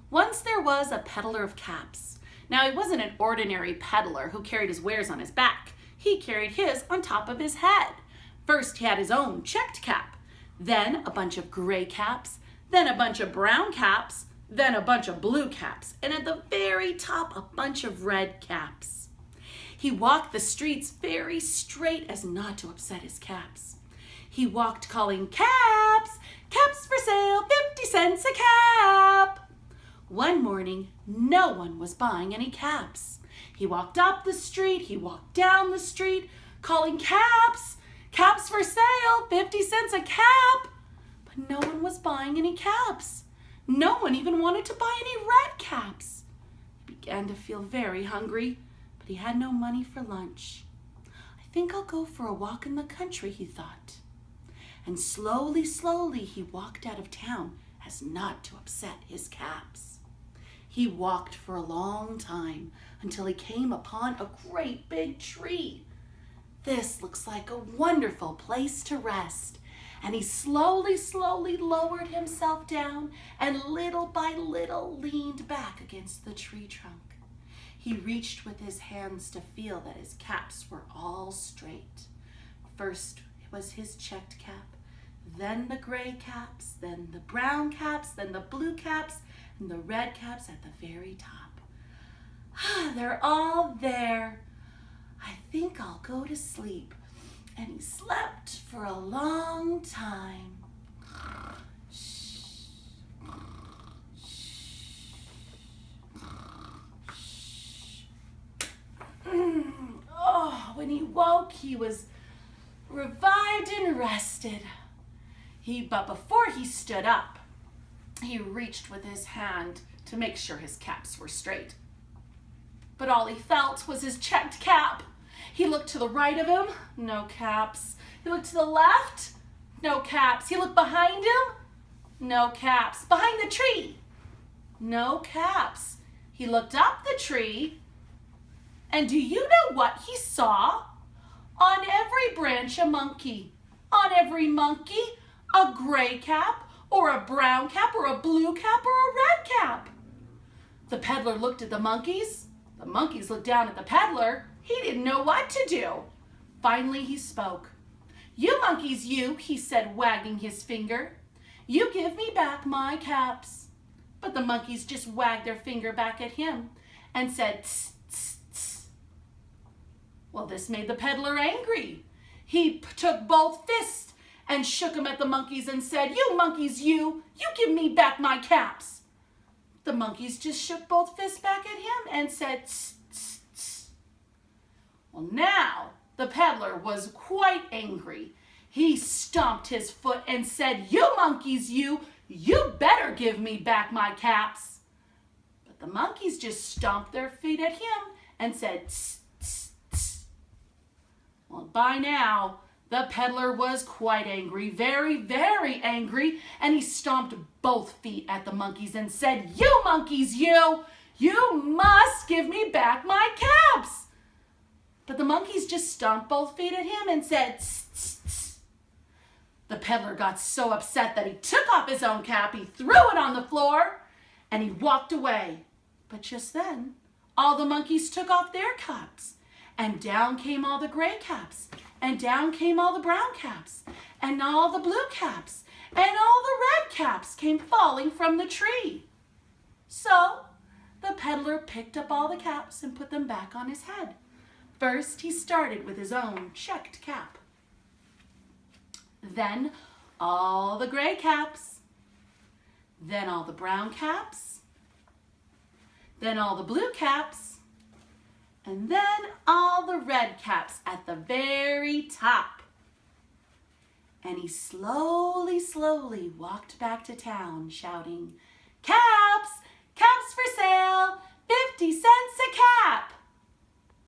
Once there was a peddler of caps. Now, he wasn't an ordinary peddler who carried his wares on his back. He carried his on top of his head. First, he had his own checked cap, then a bunch of gray caps, then a bunch of brown caps, then a bunch of blue caps, and at the very top, a bunch of red caps. He walked the streets very straight as not to upset his caps. He walked calling, "Caps! Caps for sale, 50 cents a cap!" One morning, no one was buying any caps. He walked up the street, he walked down the street, calling, "Caps! Caps for sale, 50 cents a cap!" But no one was buying any caps. No one even wanted to buy any red caps. He began to feel very hungry, but he had no money for lunch. "I think I'll go for a walk in the country," he thought. And slowly, slowly, he walked out of town as not to upset his caps. He walked for a long time until he came upon a great big tree. "This looks like a wonderful place to rest." And he slowly, slowly lowered himself down and little by little leaned back against the tree trunk. He reached with his hands to feel that his caps were all straight. First it was his checked cap, then the gray caps, then the brown caps, then the blue caps, and the red caps at the very top. "They're all there. I think I'll go to sleep." And he slept for a long time. When he woke, he was revived and rested. But before he stood up, he reached with his hand to make sure his caps were straight. But all he felt was his checked cap. He looked to the right of him, no caps. He looked to the left, no caps. He looked behind him, no caps. Behind the tree, no caps. He looked up the tree, and do you know what he saw? On every branch, a monkey. On every monkey, a gray cap, or a brown cap, or a blue cap, or a red cap. The peddler looked at the monkeys. The monkeys looked down at the peddler. He didn't know what to do. Finally, he spoke. "You monkeys, you," he said, wagging his finger. "You give me back my caps." But the monkeys just wagged their finger back at him and said, "Tss, tss, tss." Well, this made the peddler angry. He took both fists and shook them at the monkeys and said, "You monkeys, you give me back my caps." The monkeys just shook both fists back at him and said, "Tss, tss, tss." Well, now the peddler was quite angry. He stomped his foot and said, "You monkeys, you better give me back my caps." But the monkeys just stomped their feet at him and said, "Tss, tss, tss." Well, by now, the peddler was quite angry, very, very angry, and he stomped both feet at the monkeys and said, "You monkeys, you must give me back my caps." But the monkeys just stomped both feet at him and said, "Tss, tss, tss." The peddler got so upset that he took off his own cap, he threw it on the floor, and he walked away. But just then, all the monkeys took off their caps, and down came all the gray caps, and down came all the brown caps, and all the blue caps, and all the red caps came falling from the tree. So the peddler picked up all the caps and put them back on his head. First, he started with his own checked cap. Then all the gray caps, then all the brown caps, then all the blue caps, and then all the red caps at the very top. And he slowly, slowly walked back to town shouting, "Caps! Caps for sale! 50 cents a cap!"